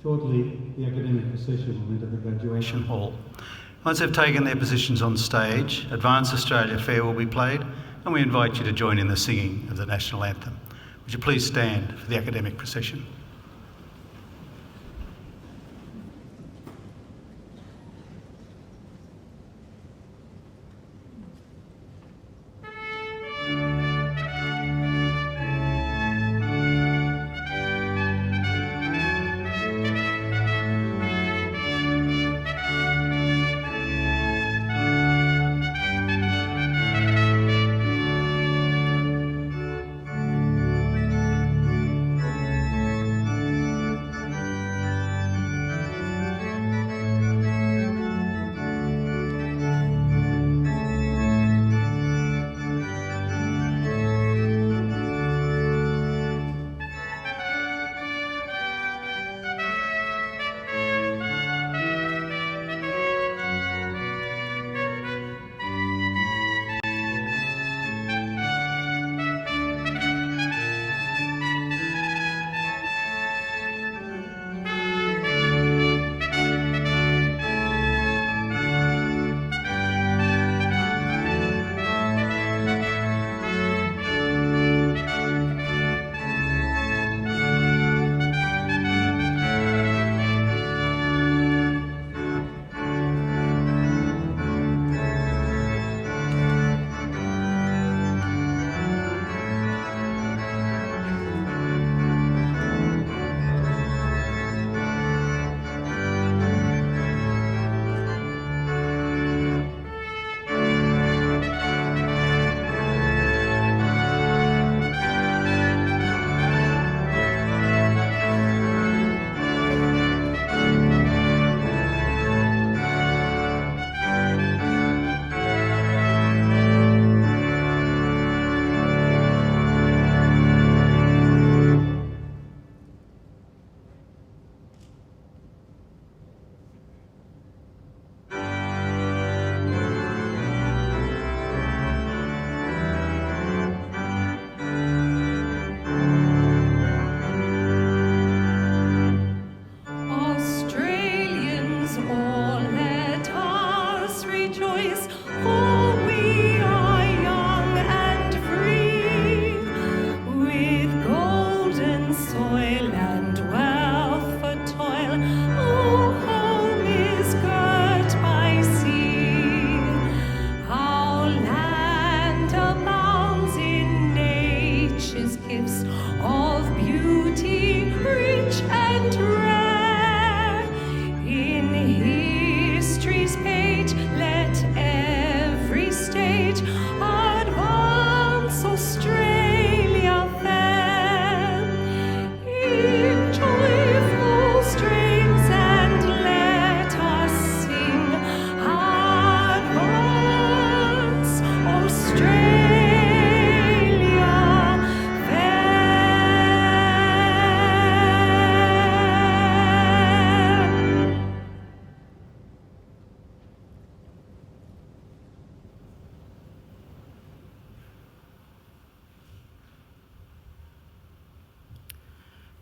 Shortly, the academic procession will enter the graduation hall. Once they've taken their positions on stage, Advance Australia Fair will be played, and we invite you to join in the singing of the national anthem. Would you please stand for the academic procession?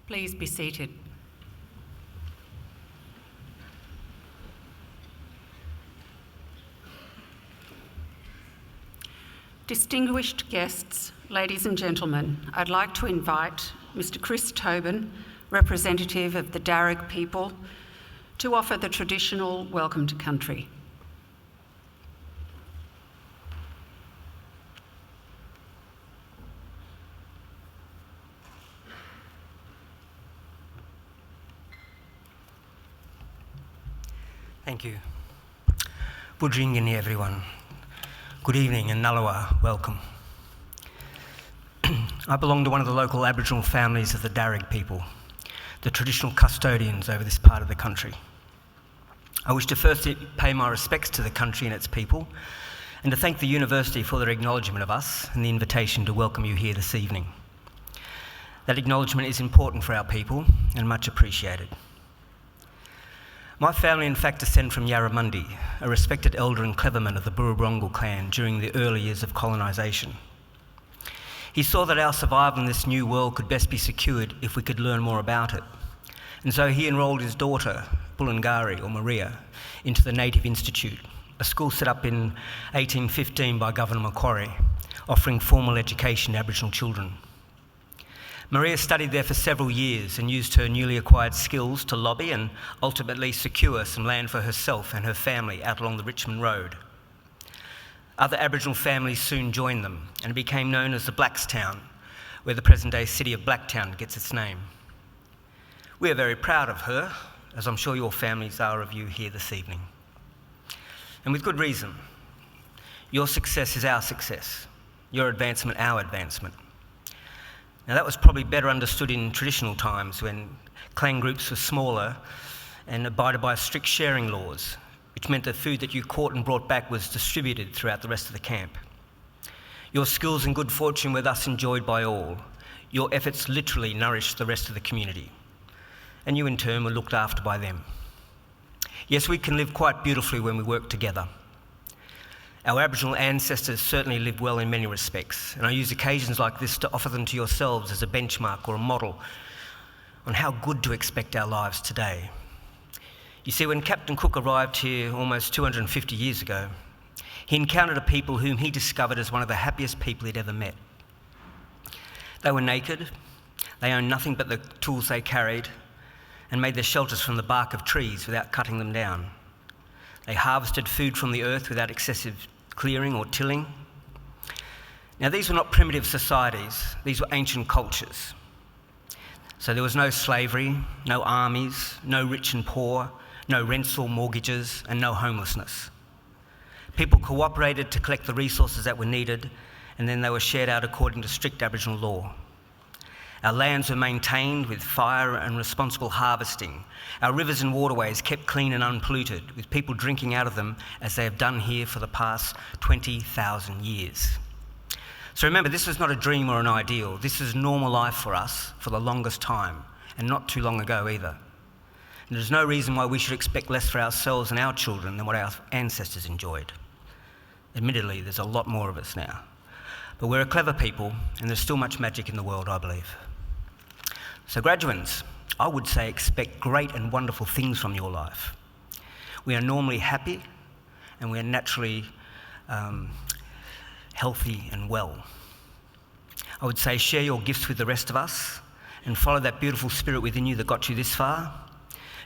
Please be seated. Distinguished guests, ladies and gentlemen, I'd like to invite Mr. Chris Tobin, representative of the Darug people, to offer the traditional welcome to country. Thank you. Budjingini, everyone. Good evening, and Nalawa, welcome. I belong to one of the local Aboriginal families of the Darug people, the traditional custodians over this part of the country. I wish to first pay my respects to the country and its people, and to thank the university for their acknowledgement of us and the invitation to welcome you here this evening. That acknowledgement is important for our people and much appreciated. My family in fact descend from Yarramundi, a respected elder and cleverman of the Burrabrongal clan during the early years of colonisation. He saw that our survival in this new world could best be secured if we could learn more about it, And so he enrolled his daughter, Bulgari, or Maria, into the Native Institute, a school set up in 1815 by Governor Macquarie, offering formal education to Aboriginal children. Maria studied there for several years and used her newly acquired skills to lobby and ultimately secure some land for herself and her family out along the Richmond Road. Other Aboriginal families soon joined them, and it became known as the Blackstown, where the present-day city of Blacktown gets its name. We are very proud of her, as I'm sure your families are of you here this evening. And with good reason. Your success is our success, your advancement our advancement. Now that was probably better understood in traditional times when clan groups were smaller and abided by strict sharing laws, which meant the food that you caught and brought back was distributed throughout the rest of the camp. Your skills and good fortune were thus enjoyed by all. Your efforts literally nourished the rest of the community, and you in turn were looked after by them. Yes, we can live quite beautifully when we work together. Our Aboriginal ancestors certainly lived well in many respects, and I use occasions like this to offer them to yourselves as a benchmark or a model on how good to expect our lives today. You see, when Captain Cook arrived here almost 250 years ago, he encountered a people whom he discovered as one of the happiest people he'd ever met. They were naked, they owned nothing but the tools they carried, and made their shelters from the bark of trees without cutting them down. They harvested food from the earth without excessive clearing or tilling. Now, these were not primitive societies, these were ancient cultures. So there was no slavery, no armies, no rich and poor, no rents or mortgages, and no homelessness. People cooperated to collect the resources that were needed, and then they were shared out according to strict Aboriginal law. Our lands were maintained with fire and responsible harvesting. Our rivers and waterways kept clean and unpolluted, with people drinking out of them as they have done here for the past 20,000 years. So remember, this was not a dream or an ideal. This is normal life for us for the longest time, and not too long ago either. And there's no reason why we should expect less for ourselves and our children than what our ancestors enjoyed. Admittedly, there's a lot more of us now. But we're a clever people, and there's still much magic in the world, I believe. So graduates, I would say expect great and wonderful things from your life. We are normally happy, and we are naturally healthy and well. I would say share your gifts with the rest of us, and follow that beautiful spirit within you that got you this far.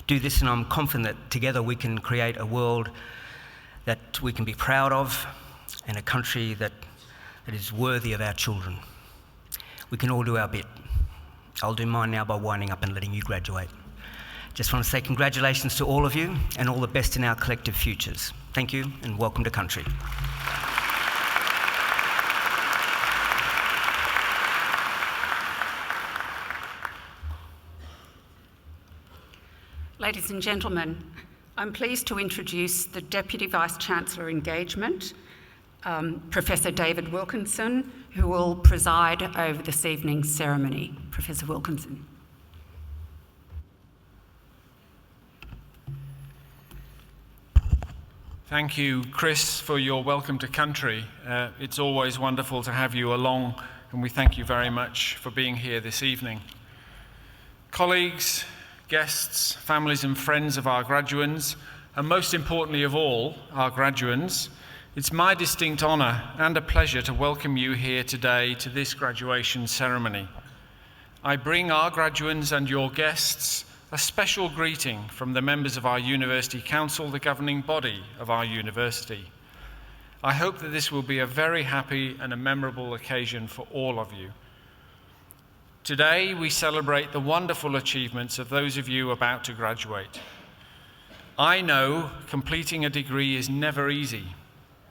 Do this, and I'm confident that together we can create a world that we can be proud of, and a country that is worthy of our children. We can all do our bit. I'll do mine now by winding up and letting you graduate. Just want to say congratulations to all of you and all the best in our collective futures. Thank you and welcome to country. Ladies and gentlemen, I'm pleased to introduce the Deputy Vice-Chancellor Engagement, Professor David Wilkinson, who will preside over this evening's ceremony. Professor Wilkinson. Thank you, Chris, for your welcome to country. It's always wonderful to have you along, and we thank you very much for being here this evening. Colleagues, guests, families and friends of our graduands, and most importantly of all, our graduands, it's my distinct honour and a pleasure to welcome you here today to this graduation ceremony. I bring our graduands and your guests a special greeting from the members of our University Council, the governing body of our university. I hope that this will be a very happy and a memorable occasion for all of you. Today, we celebrate the wonderful achievements of those of you about to graduate. I know completing a degree is never easy.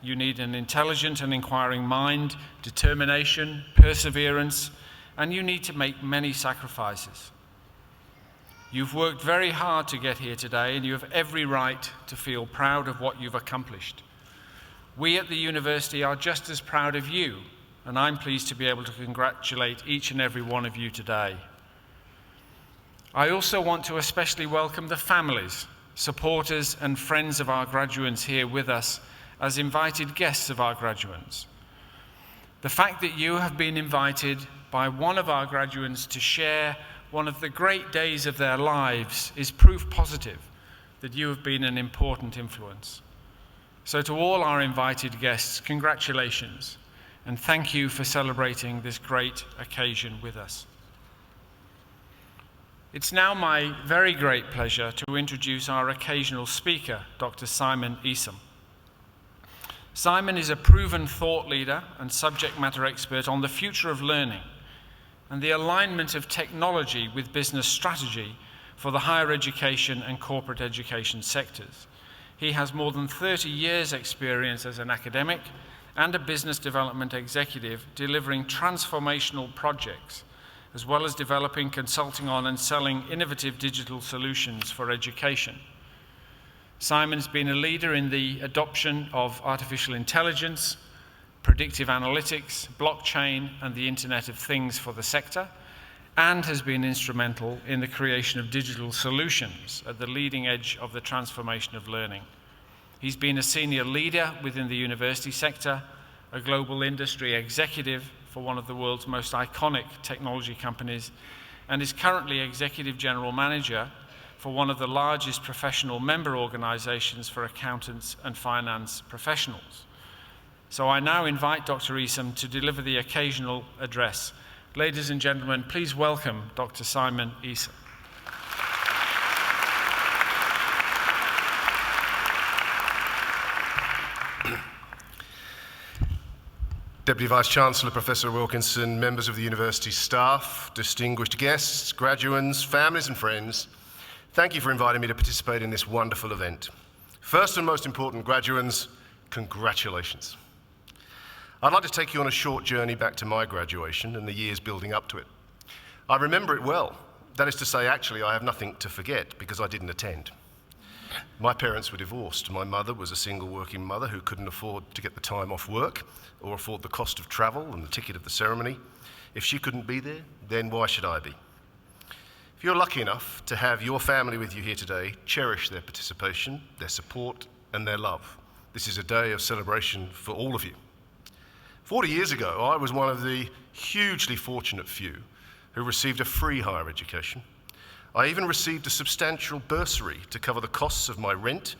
You need an intelligent and inquiring mind, determination, perseverance, and you need to make many sacrifices. You've worked very hard to get here today, and you have every right to feel proud of what you've accomplished. We at the university are just as proud of you, and I'm pleased to be able to congratulate each and every one of you today. I also want to especially welcome the families, supporters, and friends of our graduates here with us as invited guests of our graduates. The fact that you have been invited by one of our graduates to share one of the great days of their lives is proof positive that you have been an important influence. So to all our invited guests, congratulations, and thank you for celebrating this great occasion with us. It's now my very great pleasure to introduce our occasional speaker, Dr. Simon Esom. Simon is a proven thought leader and subject matter expert on the future of learning and the alignment of technology with business strategy for the higher education and corporate education sectors. He has more than 30 years' experience as an academic and a business development executive delivering transformational projects, as well as developing, consulting on and selling innovative digital solutions for education. Simon's been a leader in the adoption of artificial intelligence, predictive analytics, blockchain, and the Internet of Things for the sector, and has been instrumental in the creation of digital solutions at the leading edge of the transformation of learning. He's been a senior leader within the university sector, a global industry executive for one of the world's most iconic technology companies, and is currently Executive General Manager for one of the largest professional member organizations for accountants and finance professionals. So I now invite Dr. Esom to deliver the occasional address. Ladies and gentlemen, please welcome Dr. Simon Esom. Deputy Vice-Chancellor Professor Wilkinson, members of the university staff, distinguished guests, graduands, families and friends, thank you for inviting me to participate in this wonderful event. First and most important, graduands, congratulations. I'd like to take you on a short journey back to my graduation and the years building up to it. I remember it well. That is to say, actually, I have nothing to forget because I didn't attend. My parents were divorced. My mother was a single working mother who couldn't afford to get the time off work or afford the cost of travel and the ticket of the ceremony. If she couldn't be there, then why should I be? If you're lucky enough to have your family with you here today, cherish their participation, their support, and their love. This is a day of celebration for all of you. 40 years ago, I was one of the hugely fortunate few who received a free higher education. I even received a substantial bursary to cover the costs of my rent,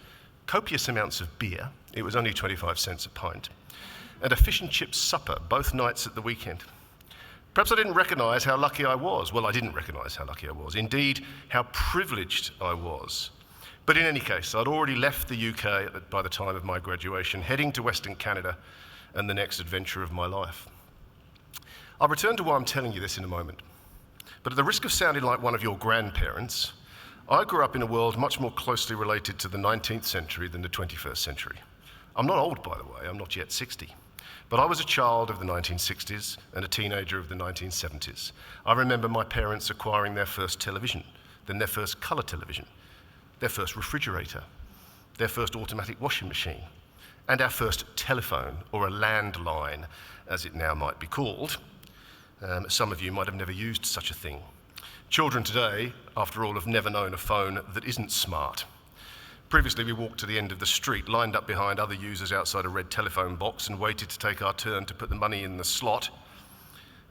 copious amounts of beer, it was only 25 cents a pint, and a fish and chips supper both nights at the weekend. Perhaps I didn't recognise how lucky I was. Well, I didn't recognise how lucky I was. Indeed, how privileged I was. But in any case, I'd already left the UK by the time of my graduation, heading to Western Canada and the next adventure of my life. I'll return to why I'm telling you this in a moment. But at the risk of sounding like one of your grandparents, I grew up in a world much more closely related to the 19th century than the 21st century. I'm not old, by the way, I'm not yet 60. But I was a child of the 1960s and a teenager of the 1970s. I remember my parents acquiring their first television, then their first colour television, their first refrigerator, their first automatic washing machine, and our first telephone, or a landline, as it now might be called. Some of you might have never used such a thing. Children today, after all, have never known a phone that isn't smart. Previously, we walked to the end of the street, lined up behind other users outside a red telephone box and waited to take our turn to put the money in the slot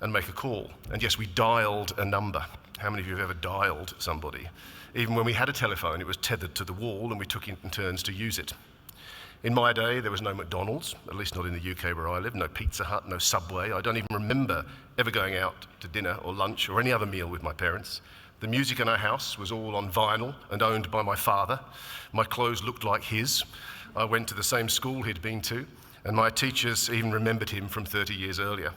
and make a call. And yes, we dialed a number. How many of you have ever dialed somebody? Even when we had a telephone, it was tethered to the wall and we took it in turns to use it. In my day, there was no McDonald's, at least not in the UK where I live, no Pizza Hut, no Subway. I don't even remember ever going out to dinner or lunch or any other meal with my parents. The music in our house was all on vinyl and owned by my father. My clothes looked like his. I went to the same school he'd been to, and my teachers even remembered him from 30 years earlier.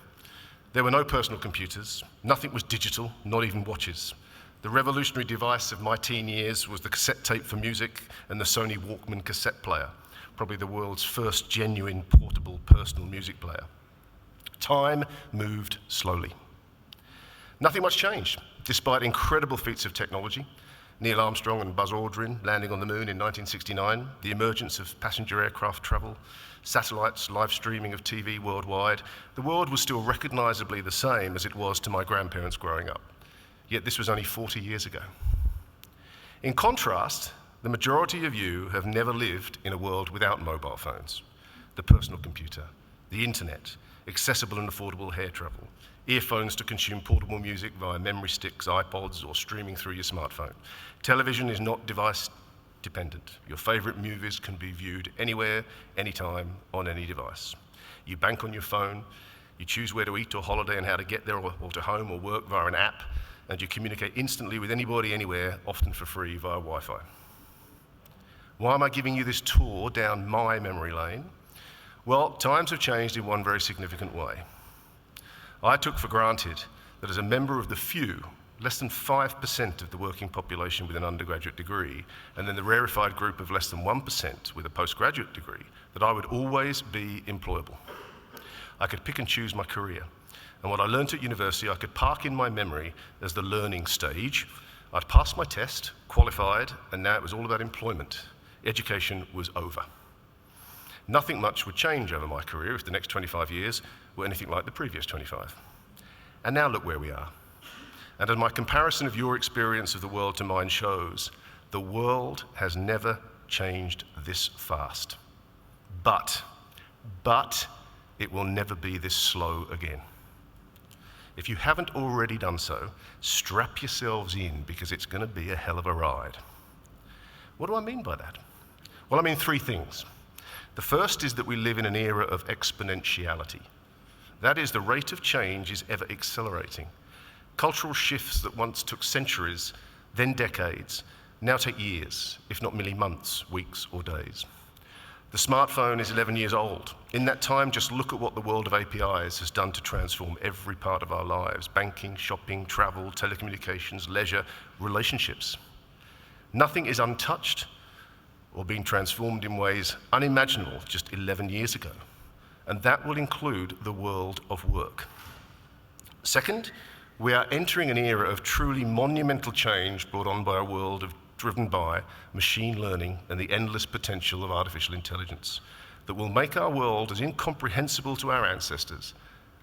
There were no personal computers. Nothing was digital, not even watches. The revolutionary device of my teen years was the cassette tape for music and the Sony Walkman cassette player, probably the world's first genuine portable personal music player. Time moved slowly. Nothing much changed, despite incredible feats of technology. Neil Armstrong and Buzz Aldrin landing on the moon in 1969, the emergence of passenger aircraft travel, satellites, live streaming of TV worldwide, the world was still recognisably the same as it was to my grandparents growing up. Yet this was only 40 years ago. In contrast, the majority of you have never lived in a world without mobile phones, the personal computer, the internet, accessible and affordable air travel, earphones to consume portable music via memory sticks, iPods, or streaming through your smartphone. Television is not device dependent. Your favourite movies can be viewed anywhere, anytime, on any device. You bank on your phone, you choose where to eat or holiday and how to get there or to home or work via an app, and you communicate instantly with anybody, anywhere, often for free via Wi-Fi. Why am I giving you this tour down my memory lane? Well, times have changed in one very significant way. I took for granted that as a member of the few, less than 5% of the working population with an undergraduate degree, and then the rarefied group of less than 1% with a postgraduate degree, that I would always be employable. I could pick and choose my career. And what I learnt at university, I could park in my memory as the learning stage. I'd passed my test, qualified, and now it was all about employment. Education was over. Nothing much would change over my career if the next 25 years were anything like the previous 25. And now look where we are. And as my comparison of your experience of the world to mine shows, the world has never changed this fast. But it will never be this slow again. If you haven't already done so, strap yourselves in because it's going to be a hell of a ride. What do I mean by that? Well, I mean three things. The first is that we live in an era of exponentiality. That is, the rate of change is ever accelerating. Cultural shifts that once took centuries, then decades, now take years, if not merely months, weeks, or days. The smartphone is 11 years old. In that time, just look at what the world of APIs has done to transform every part of our lives: banking, shopping, travel, telecommunications, leisure, relationships. Nothing is untouched or being transformed in ways unimaginable just 11 years ago. And that will include the world of work. Second, we are entering an era of truly monumental change brought on by a world driven by machine learning and the endless potential of artificial intelligence that will make our world as incomprehensible to our ancestors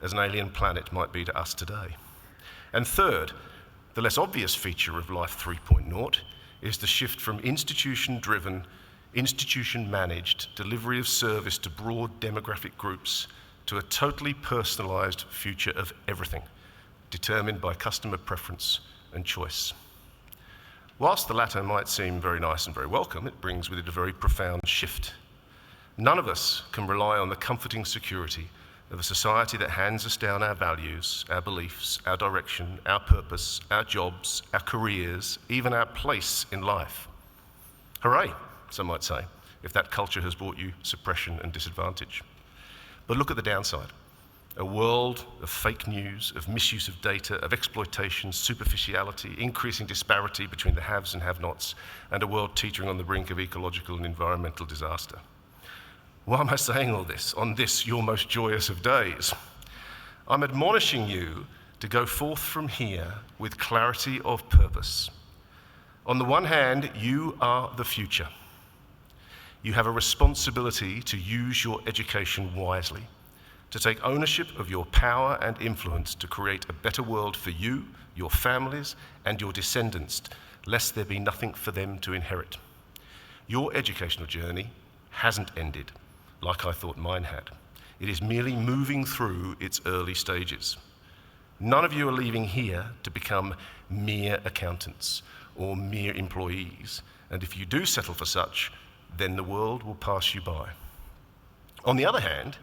as an alien planet might be to us today. And third, the less obvious feature of Life 3.0 is the shift from institution-driven, institution-managed delivery of service to broad demographic groups to a totally personalised future of everything, determined by customer preference and choice. Whilst the latter might seem very nice and very welcome, it brings with it a very profound shift. None of us can rely on the comforting security of a society that hands us down our values, our beliefs, our direction, our purpose, our jobs, our careers, even our place in life. Hooray, some might say, if that culture has brought you suppression and disadvantage. But look at the downside. A world of fake news, of misuse of data, of exploitation, superficiality, increasing disparity between the haves and have-nots, and a world teetering on the brink of ecological and environmental disaster. Why am I saying all this on this, your most joyous of days? I'm admonishing you to go forth from here with clarity of purpose. On the one hand, you are the future. You have a responsibility to use your education wisely, to take ownership of your power and influence to create a better world for you, your families, and your descendants, lest there be nothing for them to inherit. Your educational journey hasn't ended, like I thought mine had. It is merely moving through its early stages. None of you are leaving here to become mere accountants or mere employees, and if you do settle for such, then the world will pass you by. On the other hand,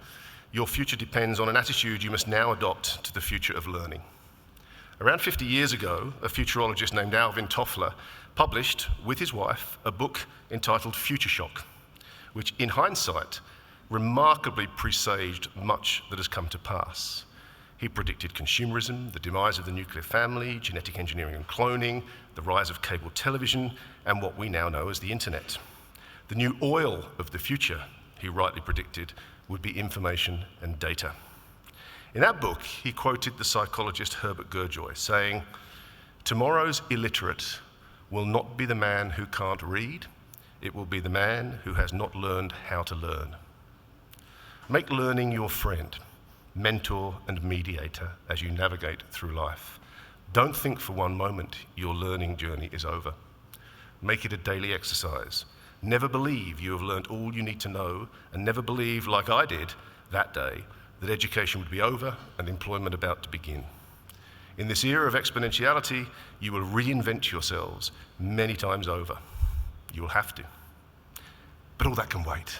your future depends on an attitude you must now adopt to the future of learning. Around 50 years ago, a futurologist named Alvin Toffler published, with his wife, a book entitled Future Shock, which, in hindsight, remarkably presaged much that has come to pass. He predicted consumerism, the demise of the nuclear family, genetic engineering and cloning, the rise of cable television, and what we now know as the internet. The new oil of the future, he rightly predicted, would be information and data. In that book, he quoted the psychologist Herbert Gurdjieff saying, "Tomorrow's illiterate will not be the man who can't read, it will be the man who has not learned how to learn." Make learning your friend, mentor and mediator as you navigate through life. Don't think for one moment your learning journey is over. Make it a daily exercise. Never believe you have learned all you need to know, and never believe, like I did that day, that education would be over and employment about to begin. In this era of exponentiality, you will reinvent yourselves many times over. You will have to. But all that can wait,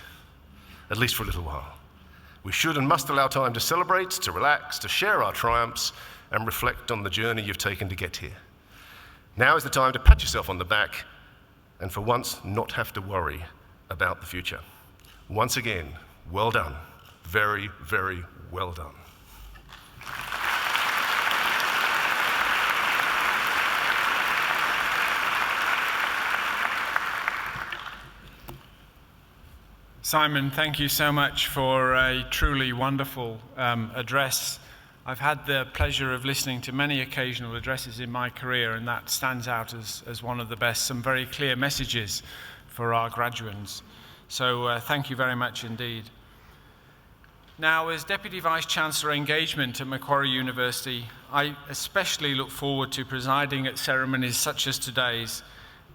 at least for a little while. We should and must allow time to celebrate, to relax, to share our triumphs, and reflect on the journey you've taken to get here. Now is the time to pat yourself on the back and for once not have to worry about the future. Once again, well done. Very, very well done. Simon, thank you so much for a truly wonderful address. I've had the pleasure of listening to many occasional addresses in my career, and that stands out as one of the best. Some very clear messages for our graduates. So thank you very much indeed. Now, as Deputy Vice-Chancellor Engagement at Macquarie University, I especially look forward to presiding at ceremonies such as today's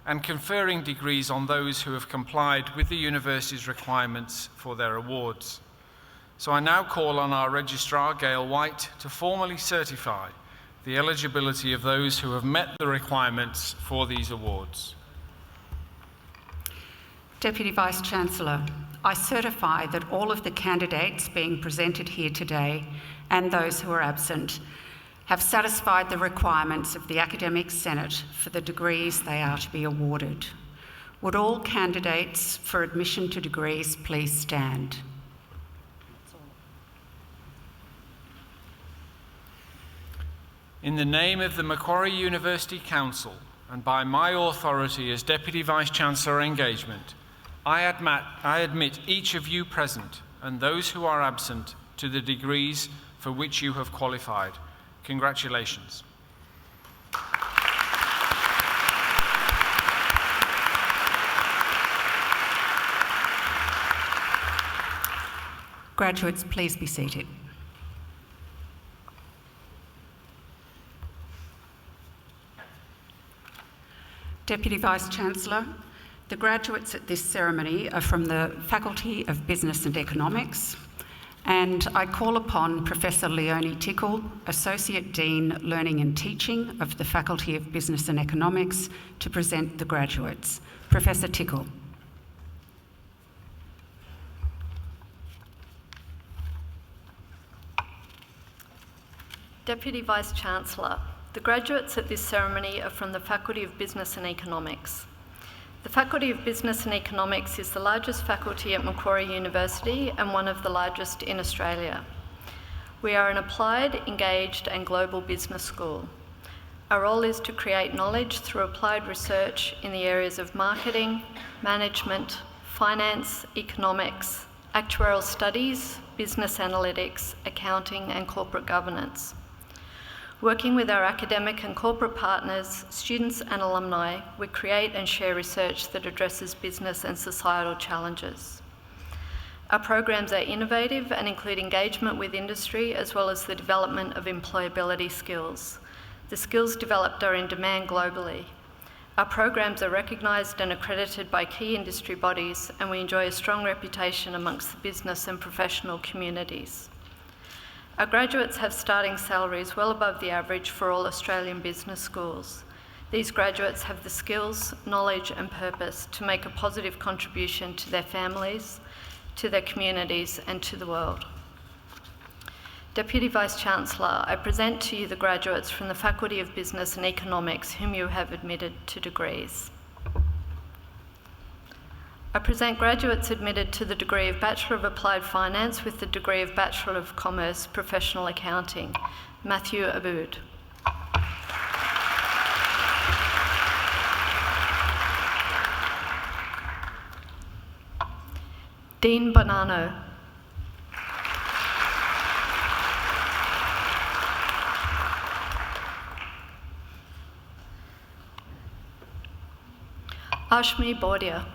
and conferring degrees on those who have complied with the university's requirements for their awards. So I now call on our Registrar, Gail White, to formally certify the eligibility of those who have met the requirements for these awards. Deputy Vice-Chancellor, I certify that all of the candidates being presented here today and those who are absent have satisfied the requirements of the Academic Senate for the degrees they are to be awarded. Would all candidates for admission to degrees please stand? In the name of the Macquarie University Council and by my authority as Deputy Vice-Chancellor Engagement, I admit each of you present and those who are absent to the degrees for which you have qualified. Congratulations. Graduates, please be seated. Deputy Vice-Chancellor, the graduates at this ceremony are from the Faculty of Business and Economics, and I call upon Professor Leonie Tickle, Associate Dean, Learning and Teaching of the Faculty of Business and Economics, to present the graduates. Professor Tickle. Deputy Vice-Chancellor, the graduates at this ceremony are from the Faculty of Business and Economics. The Faculty of Business and Economics is the largest faculty at Macquarie University and one of the largest in Australia. We are an applied, engaged and global business school. Our role is to create knowledge through applied research in the areas of marketing, management, finance, economics, actuarial studies, business analytics, accounting and corporate governance. Working with our academic and corporate partners, students and alumni, we create and share research that addresses business and societal challenges. Our programs are innovative and include engagement with industry as well as the development of employability skills. The skills developed are in demand globally. Our programs are recognised and accredited by key industry bodies, and we enjoy a strong reputation amongst the business and professional communities. Our graduates have starting salaries well above the average for all Australian business schools. These graduates have the skills, knowledge and purpose to make a positive contribution to their families, to their communities and to the world. Deputy Vice-Chancellor, I present to you the graduates from the Faculty of Business and Economics whom you have admitted to degrees. I present graduates admitted to the degree of Bachelor of Applied Finance with the degree of Bachelor of Commerce Professional Accounting, Matthew Aboud. Dean Bonanno. Ashmi Bordia.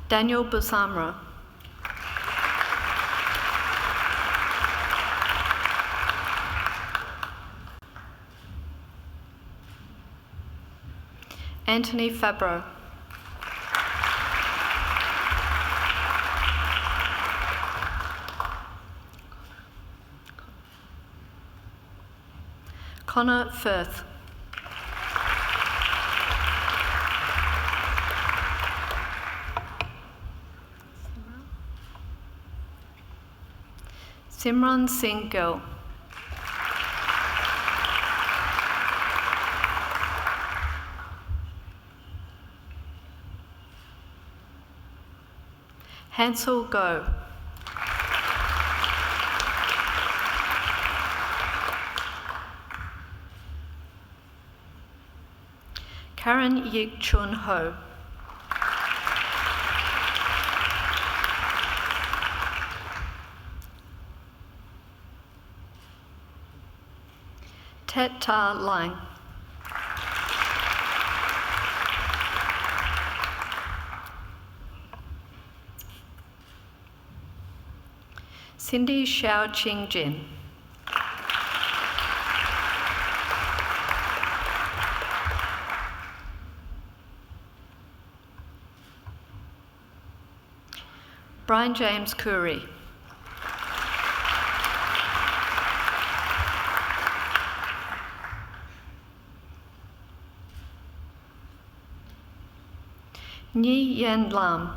Daniel Busamra. Anthony Fabro. Connor Firth. Simran Singh Gill. Hansel Go. Karen Yik Chun Ho. Tet Ta Lang. Cindy Xiao Ching Jin. Brian James Curry. Nhi Yen Lam.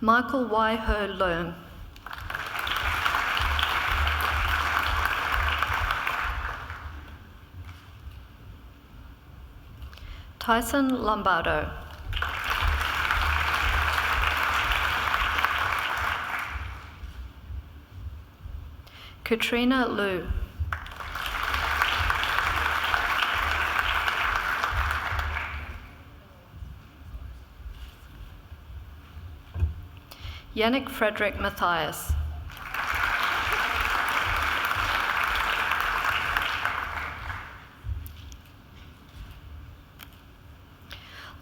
Michael Y. Ho Leung. Tyson Lombardo. Katrina Liu. Yannick Frederick Matthias.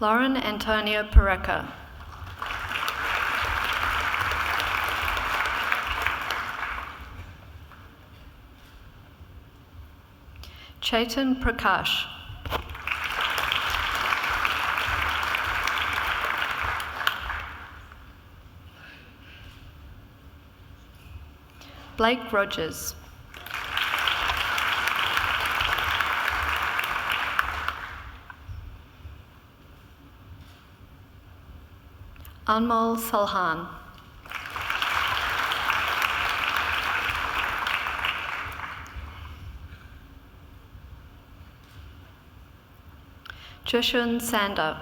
Lauren Antonio Pareca. Chaitan Prakash. Blake Rogers. Anmol Salhan. Joshun Sander.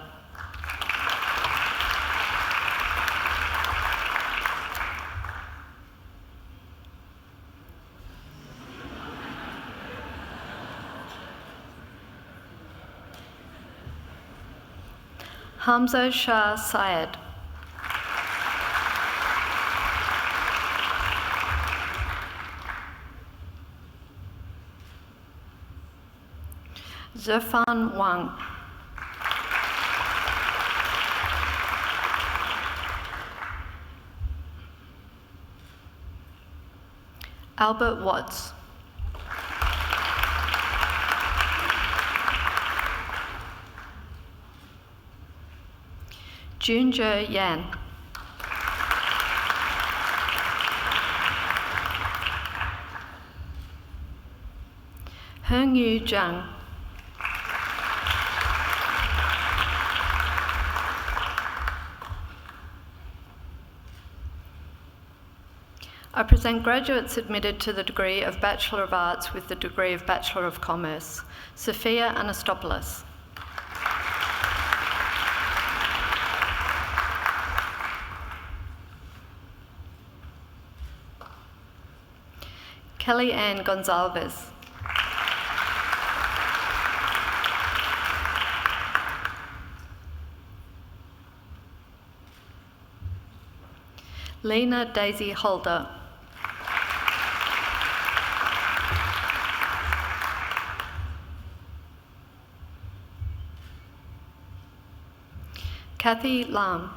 Hamza Shah Syed. Zirfan Wang. Albert Watts. Junjo Yan. Hengyu Zhang. I present graduates admitted to the degree of Bachelor of Arts with the degree of Bachelor of Commerce. Sophia Anastopoulos. Kelly Ann Gonzalez. Lena Daisy Holder. Kathy Lam.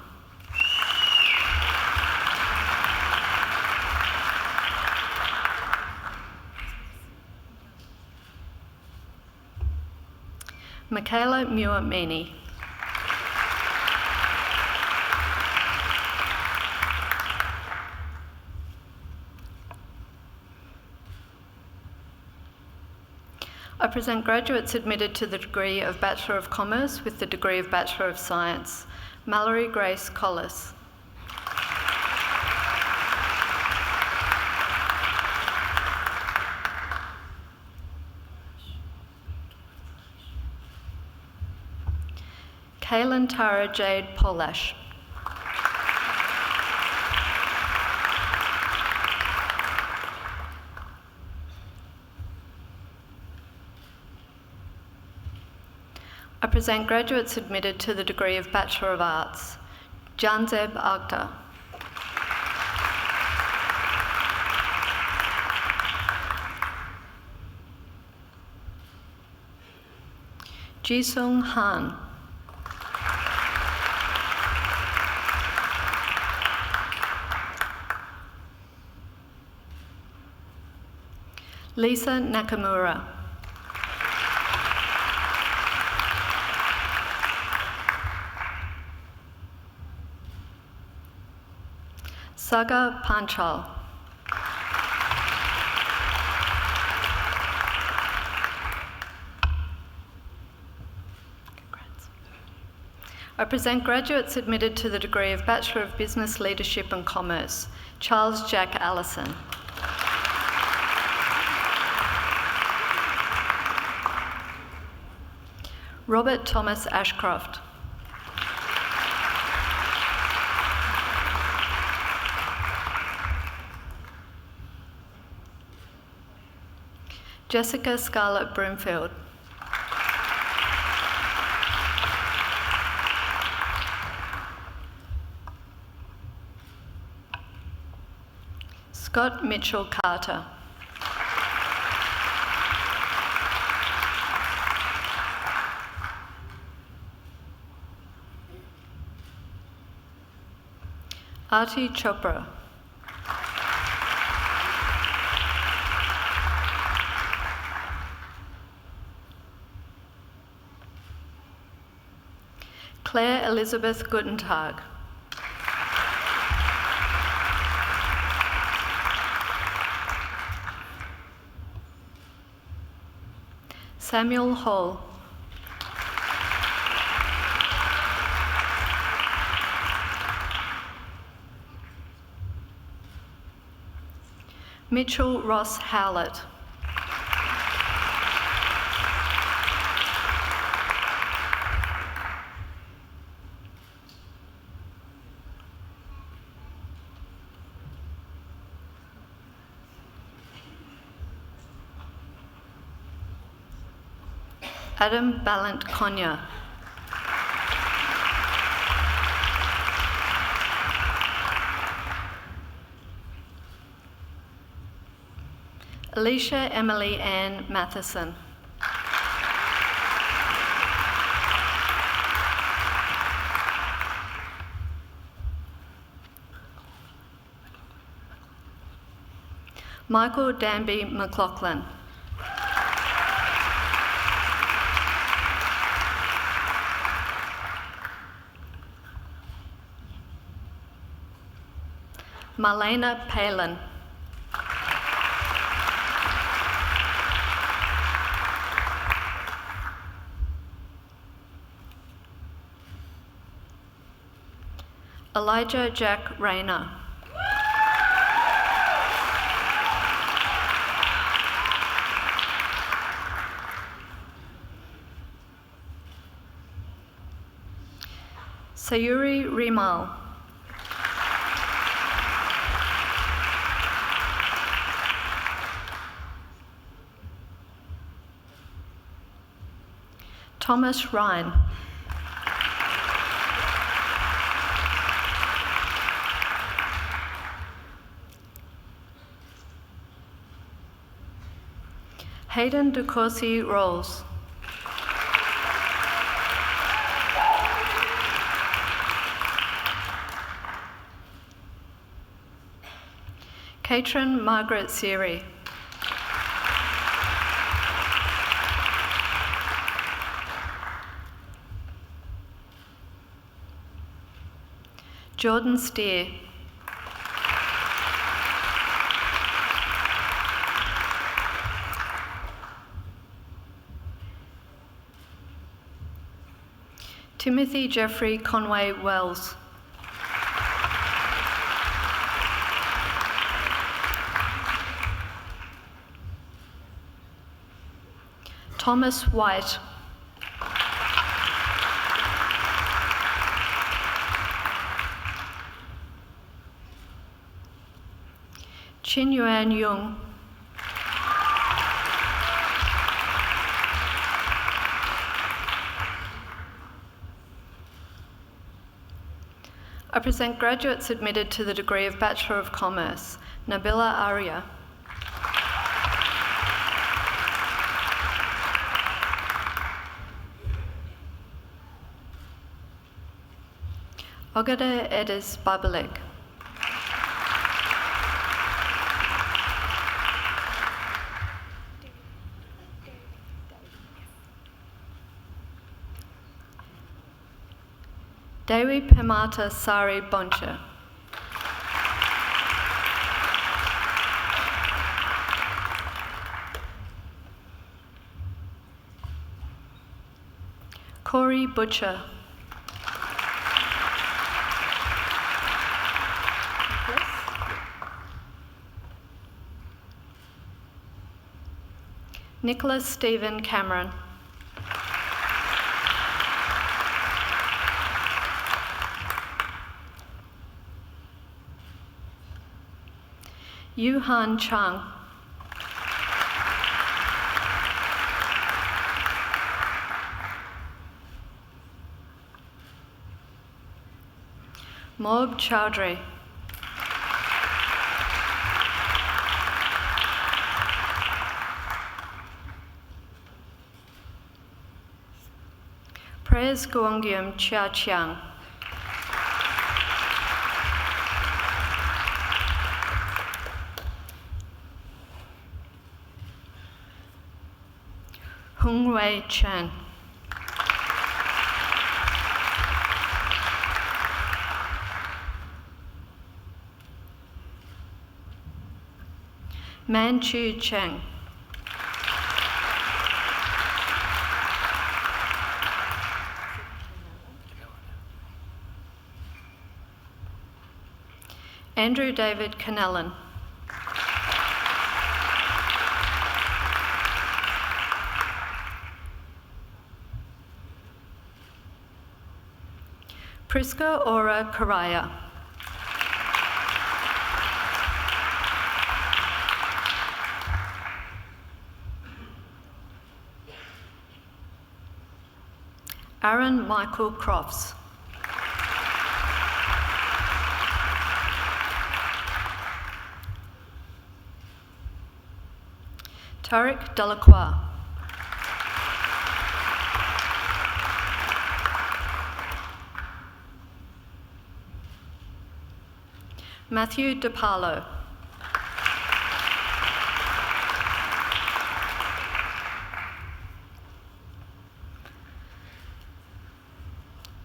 Michaela Muir-Meany. I present graduates admitted to the degree of Bachelor of Commerce with the degree of Bachelor of Science. Mallory Grace Collis. Kaylin Tara Jade Polash. I present graduates admitted to the degree of Bachelor of Arts. Janzeb Akhtar. Jisung Han. Lisa Nakamura. Saga Panchal. Congrats. I present graduates admitted to the degree of Bachelor of Business, Leadership and Commerce. Charles Jack Allison. Robert Thomas Ashcroft. Jessica Scarlett Broomfield. Scott Mitchell Carter. Arti Chopra. Claire Elizabeth Gutentag. Samuel Hall. Mitchell Ross Howlett. Adam Ballant Konya. Alicia Emily Ann Matheson. Michael Danby McLaughlin. Marlena Palin. Elijah Jack Rayner. Sayuri Rimal. Thomas Ryan. Hayden DeCourcy Rolls. Katrin Margaret Seary. Jordan Steer. Timothy Jeffrey Conway Wells. Thomas White. Chin Yuan Yung. I present graduates admitted to the degree of Bachelor of Commerce, Nabila Arya. Ogada Edis Babalik. Dewi Pemata Sari Boncha. Corey Butcher. Nicholas Stephen Cameron. Yuhan Chang. Moab Chowdhury. Prayers Guangyum Chia Chiang. Hung Wei Chen. Man Chu Cheng. Andrew David Canellan. Priska Ora Karaya. Aaron Michael Crofts. Tariq Delacroix. Matthew DeParlo.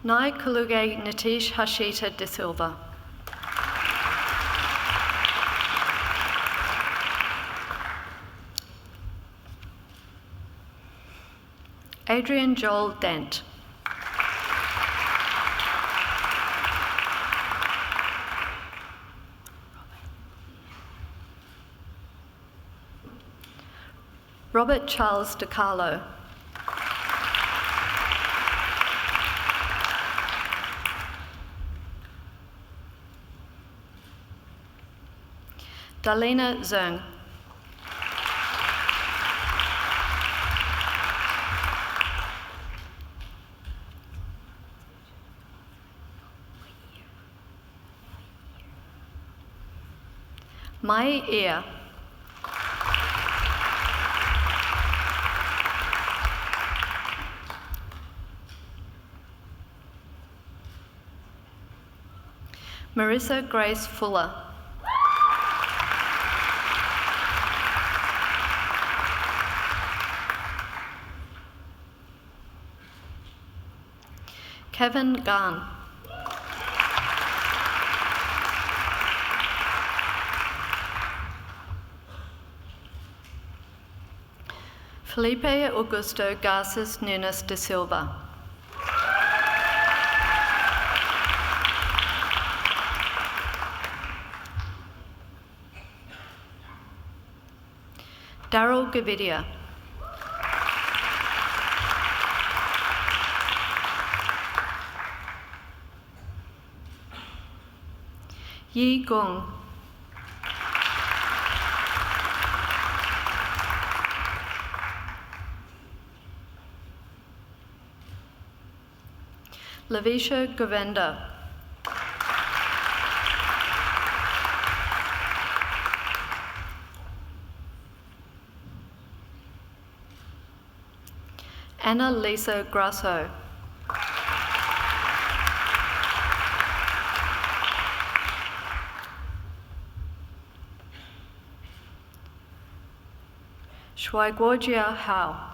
Nai Kaluge Nitish Hashita De Silva. Adrian Joel Dent. Robert Charles DiCarlo. Darlena Zeng. Mai Ear. Marissa Grace Fuller. Kevin Garn. Felipe Augusto Garces Nunes de Silva. Daryl Gavidia. Yi Gong. Lavisha Govenda. Anna Lisa Grasso. Shuaiguojia Hao.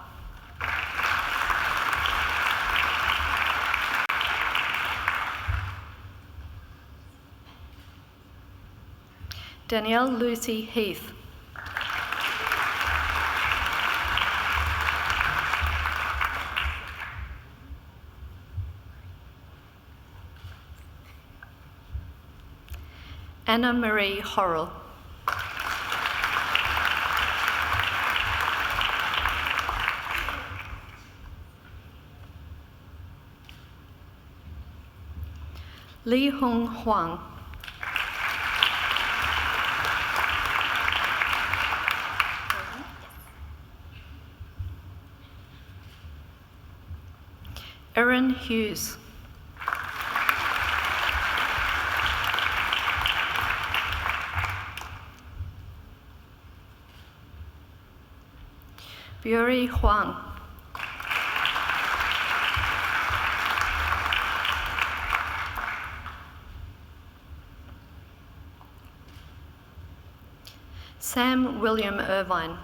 Danielle Lucy Heath. Anna Marie Horrell. Li Hong Huang. Erin Hughes. Buri Huang. Sam William Irvine.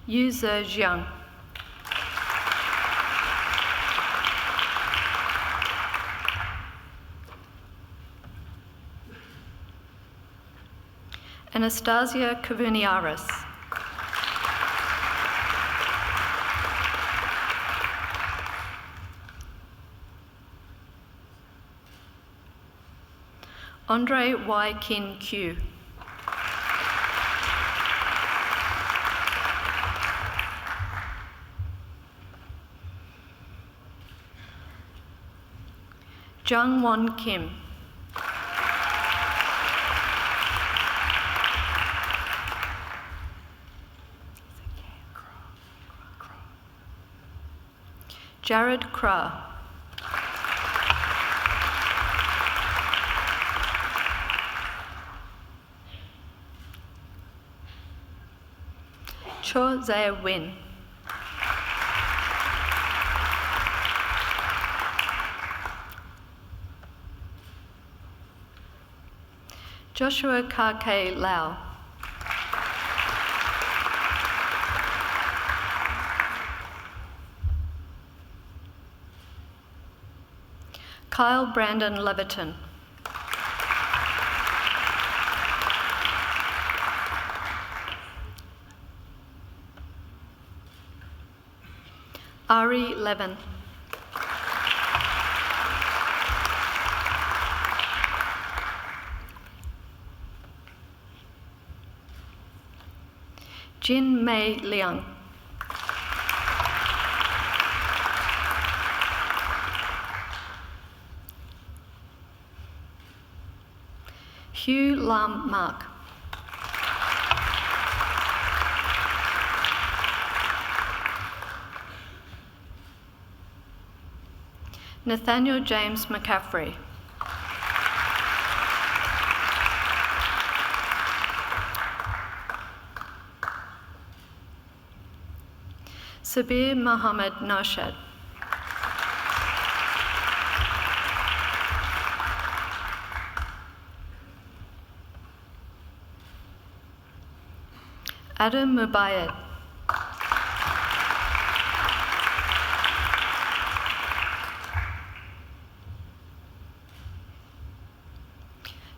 Yu Ze Jiang. Anastasia Kavuniaris. Andre Y. Kin Q. Jung Won Kim. Jared Kra. Cho Zae Win. Joshua Ka-K Lau. Kyle Brandon Leviton. Ari Levin. Jin Mei Liang. Hugh Lam Mark. Nathaniel James McCaffrey. Sabir Mohammed Noshad. Adam Mubayed.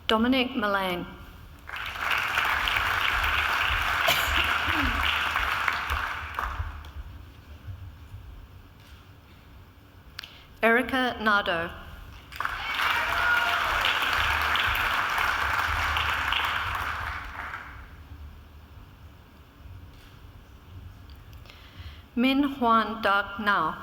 Dominic Mullane. Erica Nardo. Min Huan Dak Now.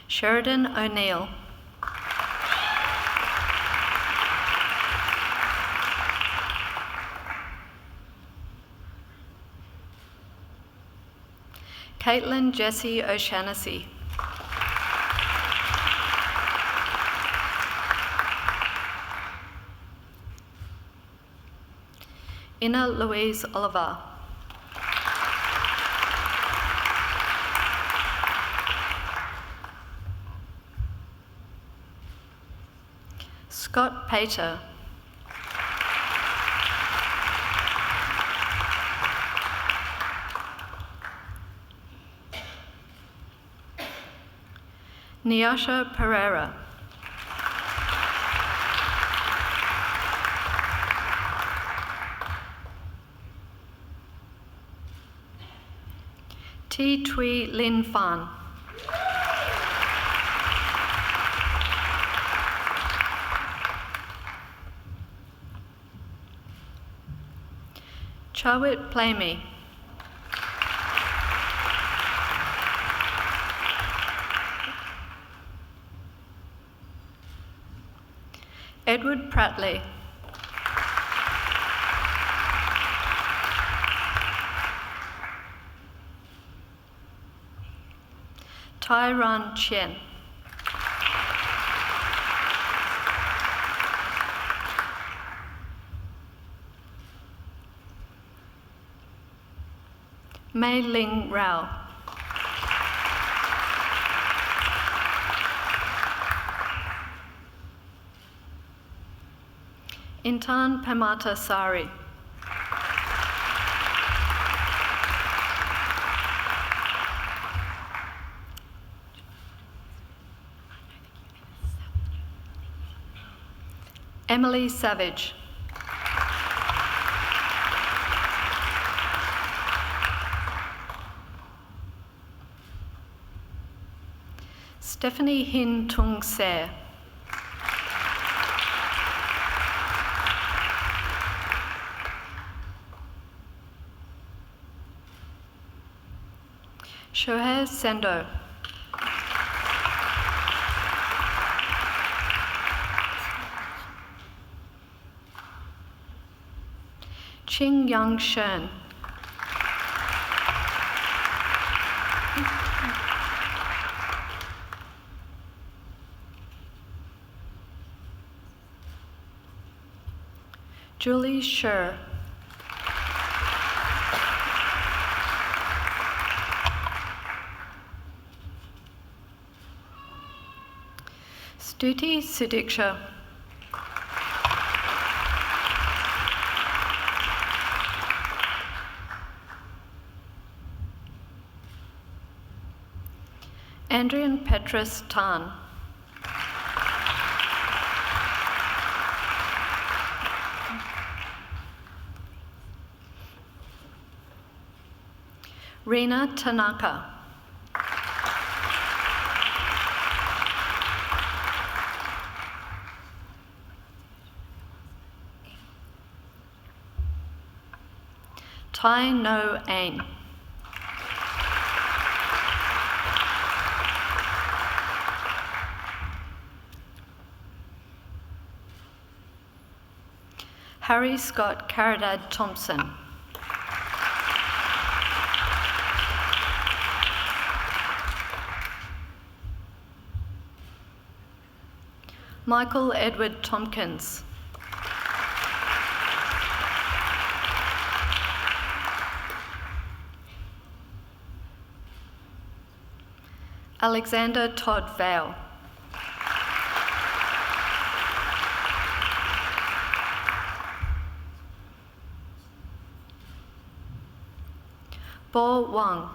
Sheridan O'Neill. Caitlin Jessie O'Shaughnessy. Ina Louise Oliver. Scott Pater. Nyasha Pereira. T. Tui Lin Fan. Chawit Plamey. Edward Pratley. Tai Ran Chien. Mei Ling Rao. Intan Pamata Sari. Emily Savage. Stephanie Hin Tung Se. Shohei Sendo. Ching Yang Shen. Julie Sher. Stuti Sudiksha. Andrian Petrus Tan. Rina Tanaka. Tai No Ain. Harry Scott Caradad Thompson. Michael Edward Tompkins. Alexander Todd Vale. Bo Wang.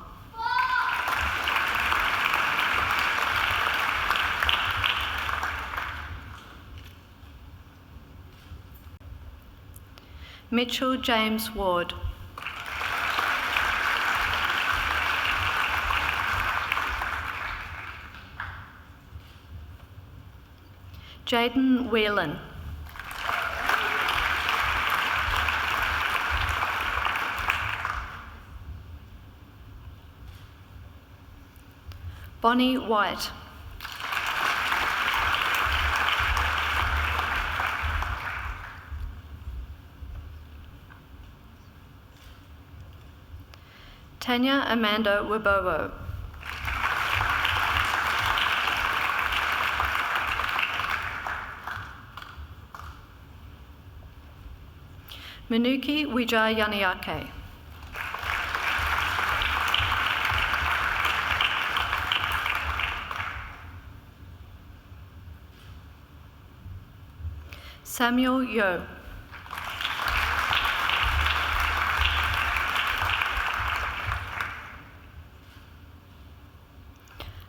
Mitchell James Ward. Jaden Whelan. Bonnie White. Tanya Amanda Wabowo. Manuki Wijayaniake. Samuel Yo.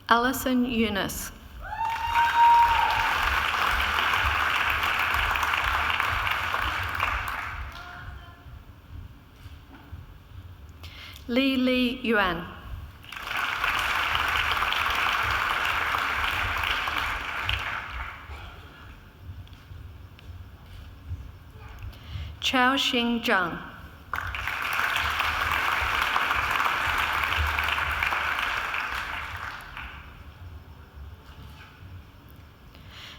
Alison Eunice. Li Yuan. Chao Xing Zhang.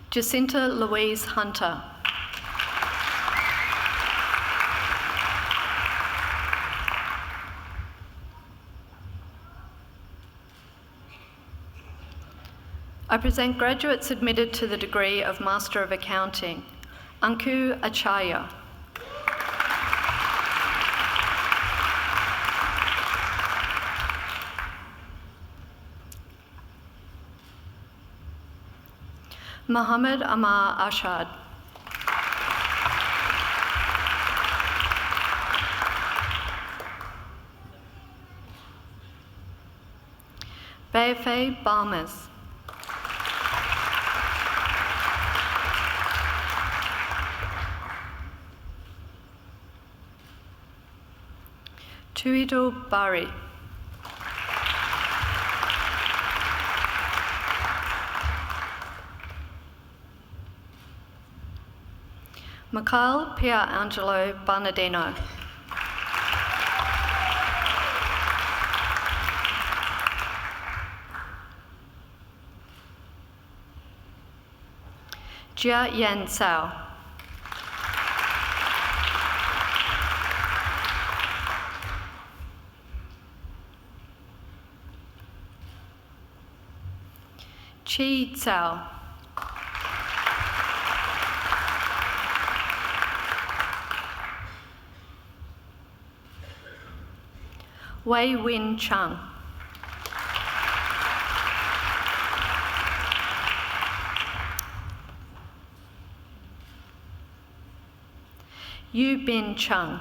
Jacinta Louise Hunter. I present graduates admitted to the degree of Master of Accounting. Anku Acharya. Muhammad Amar Ashad. Beifei Balmers. Tuido Bari. Mikhail Pierangelo Bernardino. Jia Yan Sao. Chi Cao. Wei Win Chung. Yu Bin Chung.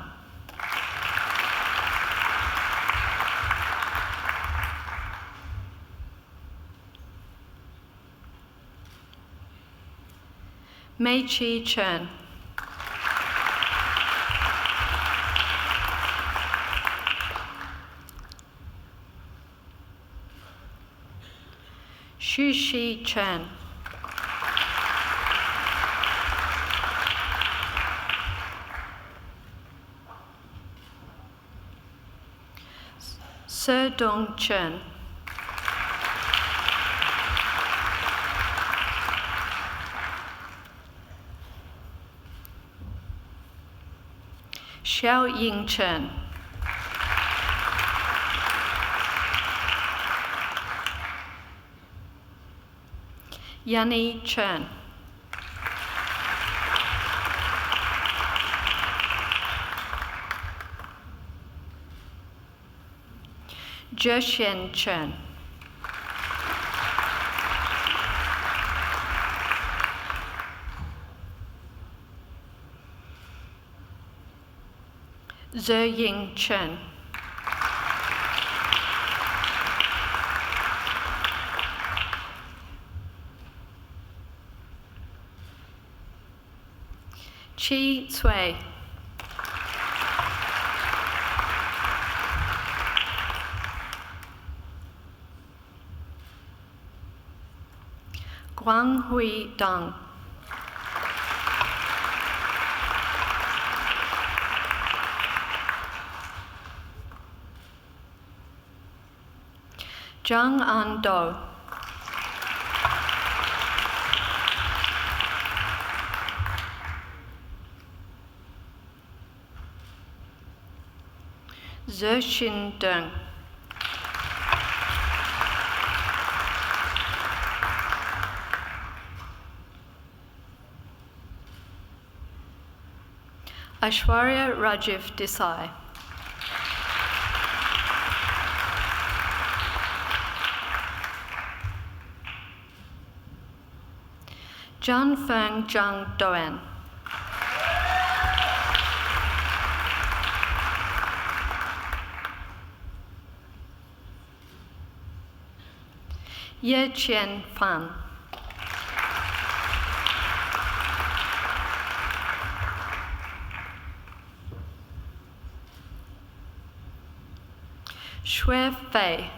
Mei Chi Chen. Xu Shi Chen. Se Dong Chen. Xiao Ying Chen. Yanni Chen. Zheshen Chen. Zhe Ying Chen. Chi Tsui. Guang Hui Dong. Zhang An Do. Zhe Xin Deng. Aishwarya Rajiv Desai. Zhang Feng Zhang Doan. Ye Qian Fan. Xue Fei.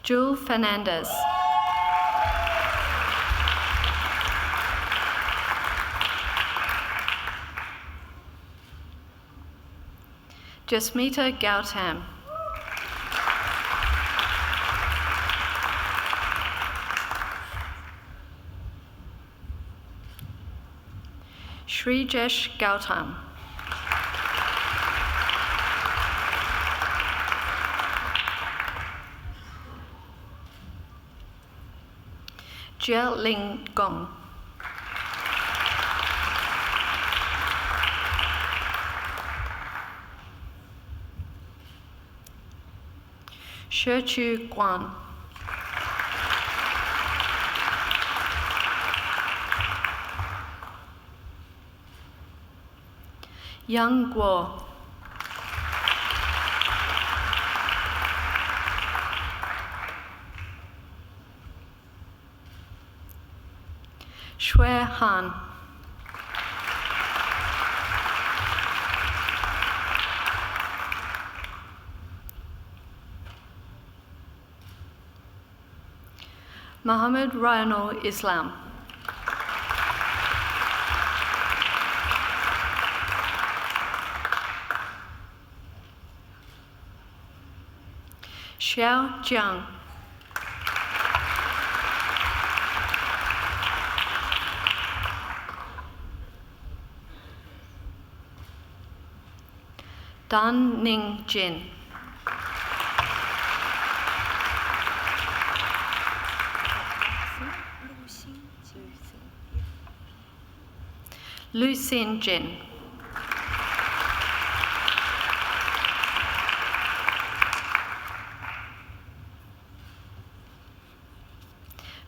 Jule Fernandez. Jasmita Gautam. Shrijesh Gautam. Jia Ling Gong. Shechu Guan. Yang Guo. Xue Han. Muhammad Ryanul Islam. Xiao Jiang. Dan Ning Jin. Lu Xin Jin.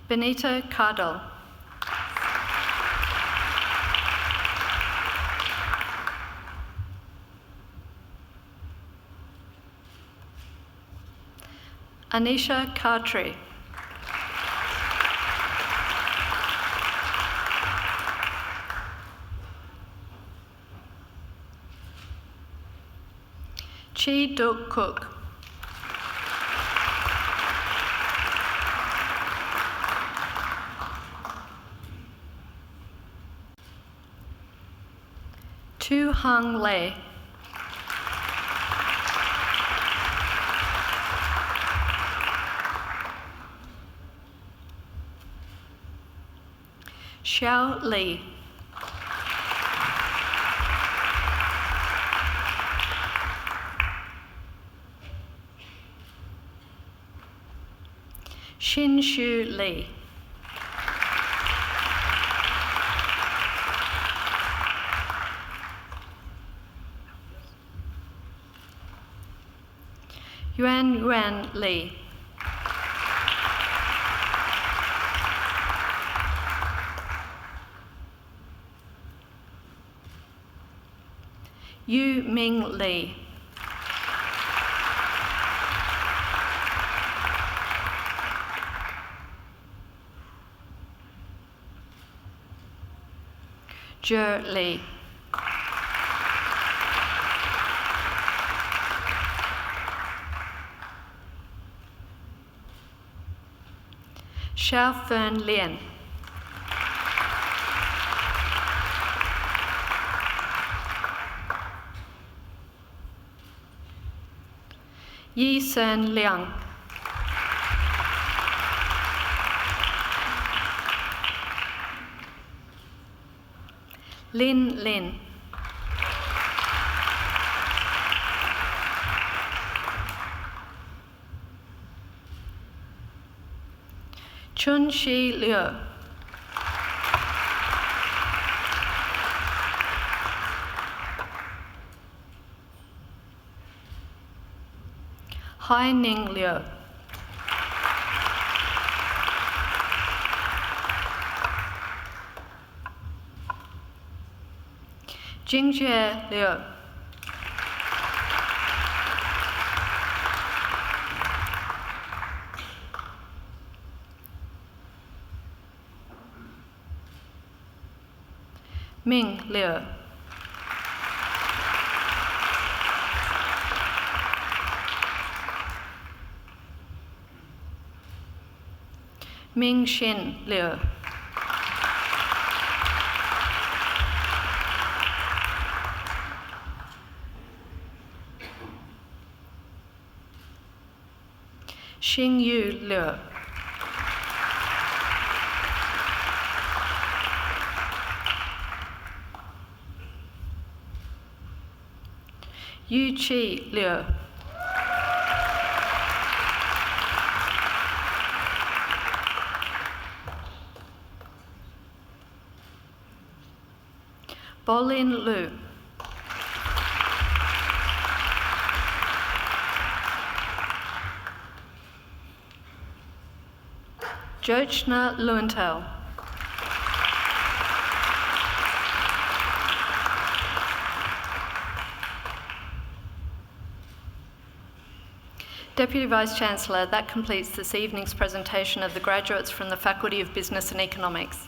Benita Cardell. Anisha Khatri. Chi Duk Cook. Tu Hang Lei. Xiao Li. Xin Shu Li. Yuan Li. Yu Ming Li. Zhe Li. Xiao Fern Lien. Yi Sen Liang. Lin Lin. Chun Shi Liu. Hai Ning Liu. Jingjie Liu. Ming Liu. Ming Xin Liu. Xing Yu Liu. Yu Chi Liu. Bolin Liu. Jochna Luentel. Deputy Vice-Chancellor, that completes this evening's presentation of the graduates from the Faculty of Business and Economics.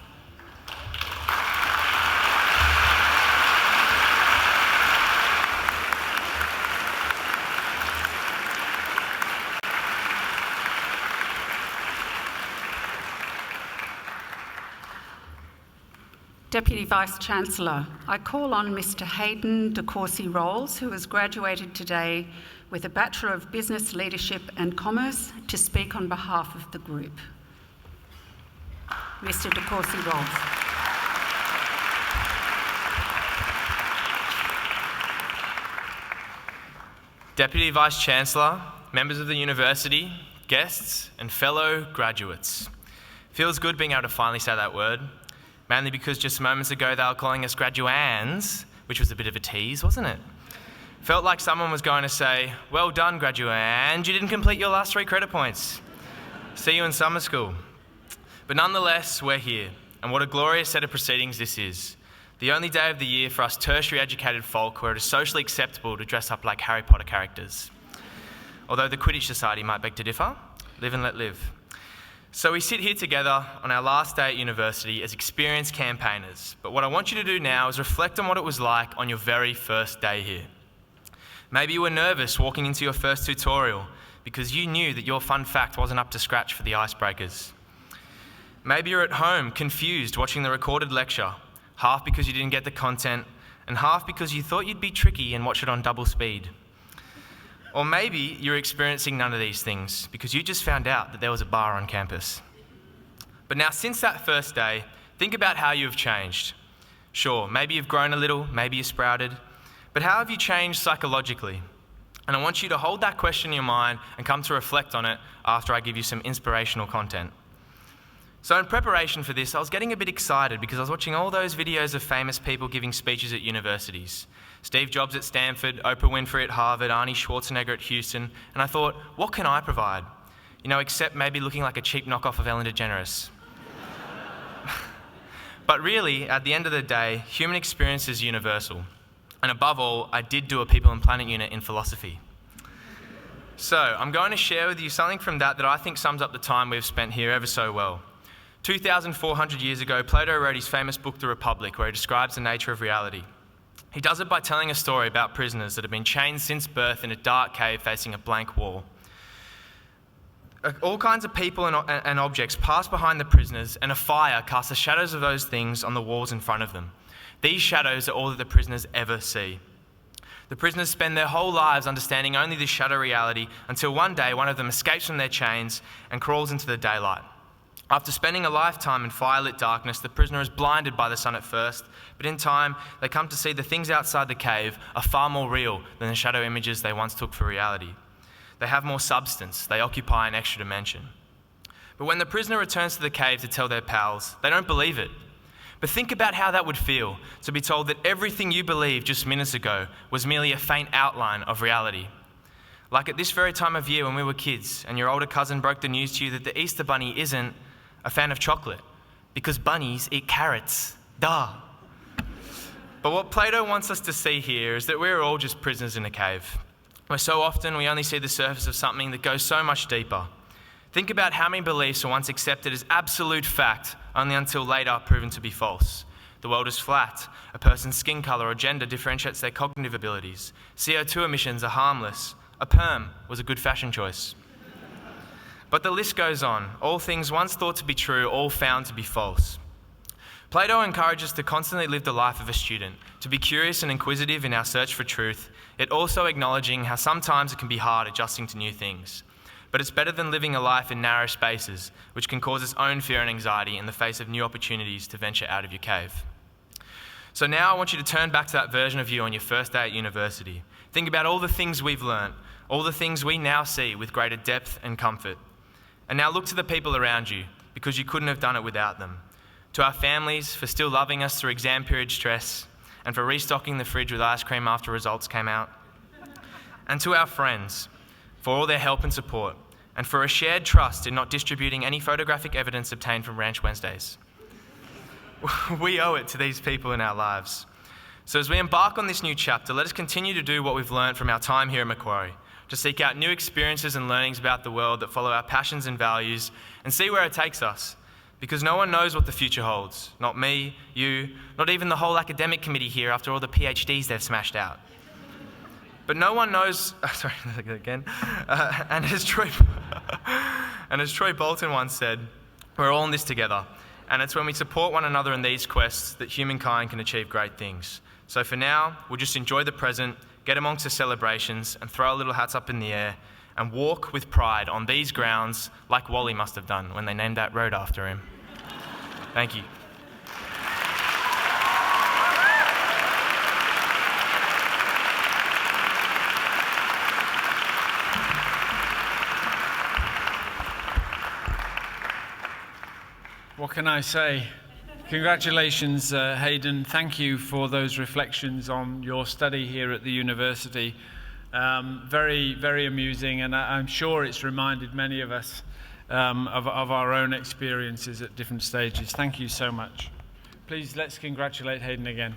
Deputy Vice-Chancellor, I call on Mr Hayden de Courcy-Rolls, who has graduated today with a Bachelor of Business Leadership and Commerce, to speak on behalf of the group. Mr de Courcy-Rolls. Deputy Vice-Chancellor, members of the university, guests and fellow graduates. Feels good being able to finally say that word. Mainly because just moments ago they were calling us graduands, which was a bit of a tease, wasn't it? Felt like someone was going to say, well done, graduand, you didn't complete your last 3 credit points. See you in summer school. But nonetheless, we're here, and what a glorious set of proceedings this is. The only day of the year for us tertiary educated folk where it is socially acceptable to dress up like Harry Potter characters. Although the Quidditch Society might beg to differ, live and let live. So we sit here together on our last day at university as experienced campaigners, but what I want you to do now is reflect on what it was like on your very first day here. Maybe you were nervous walking into your first tutorial because you knew that your fun fact wasn't up to scratch for the icebreakers. Maybe you're at home confused watching the recorded lecture, half because you didn't get the content and half because you thought you'd be tricky and watch it on double speed. Or maybe you're experiencing none of these things because you just found out that there was a bar on campus. But now, since that first day, think about how you've changed. Sure, maybe you've grown a little, maybe you sprouted, but how have you changed psychologically? And I want you to hold that question in your mind and come to reflect on it after I give you some inspirational content. So in preparation for this, I was getting a bit excited because I was watching all those videos of famous people giving speeches at universities. Steve Jobs at Stanford, Oprah Winfrey at Harvard, Arnie Schwarzenegger at Houston, and I thought, what can I provide? You know, except maybe looking like a cheap knockoff of Ellen DeGeneres. But really, at the end of the day, human experience is universal. And above all, I did do a People and Planet unit in philosophy. So I'm going to share with you something from that I think sums up the time we've spent here ever so well. 2,400 years ago, Plato wrote his famous book, The Republic, where he describes the nature of reality. He does it by telling a story about prisoners that have been chained since birth in a dark cave facing a blank wall. All kinds of people and objects pass behind the prisoners, and a fire casts the shadows of those things on the walls in front of them. These shadows are all that the prisoners ever see. The prisoners spend their whole lives understanding only this shadow reality until one day one of them escapes from their chains and crawls into the daylight. After spending a lifetime in firelit darkness, the prisoner is blinded by the sun at first, but in time they come to see the things outside the cave are far more real than the shadow images they once took for reality. They have more substance, they occupy an extra dimension. But when the prisoner returns to the cave to tell their pals, they don't believe it. But think about how that would feel, to be told that everything you believed just minutes ago was merely a faint outline of reality. Like at this very time of year when we were kids and your older cousin broke the news to you that the Easter Bunny isn't a fan of chocolate, because bunnies eat carrots. Duh. But what Plato wants us to see here is that we're all just prisoners in a cave, where so often we only see the surface of something that goes so much deeper. Think about how many beliefs were once accepted as absolute fact, only until later proven to be false. The world is flat. A person's skin colour or gender differentiates their cognitive abilities. CO2 emissions are harmless. A perm was a good fashion choice. But the list goes on. All things once thought to be true, all found to be false. Plato encourages us to constantly live the life of a student, to be curious and inquisitive in our search for truth, yet also acknowledging how sometimes it can be hard adjusting to new things. But it's better than living a life in narrow spaces, which can cause its own fear and anxiety in the face of new opportunities to venture out of your cave. So now I want you to turn back to that version of you on your first day at university. Think about all the things we've learnt, all the things we now see with greater depth and comfort. And now look to the people around you, because you couldn't have done it without them. To our families for still loving us through exam period stress, and for restocking the fridge with ice cream after results came out. And to our friends for all their help and support, and for a shared trust in not distributing any photographic evidence obtained from Ranch Wednesdays. We owe it to these people in our lives. So as we embark on this new chapter, let us continue to do what we've learned from our time here at Macquarie, to seek out new experiences and learnings about the world that follow our passions and values, and see where it takes us. Because no one knows what the future holds. Not me, you, not even the whole academic committee here after all the PhDs they've smashed out. But no one knows, and as Troy Bolton once said, we're all in this together. And it's when we support one another in these quests that humankind can achieve great things. So for now, we'll just enjoy the present, get amongst the celebrations and throw our little hats up in the air and walk with pride on these grounds like Wally must have done when they named that road after him. Thank you. What can I say? Congratulations, Hayden. Thank you for those reflections on your study here at the university. Very, very amusing, and I'm sure it's reminded many of us of our own experiences at different stages. Thank you so much. Please, let's congratulate Hayden again.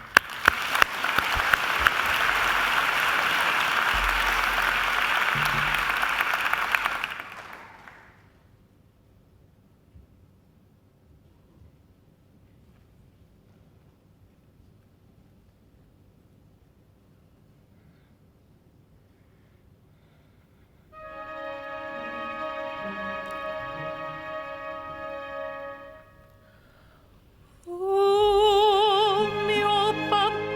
Oh, mio papà.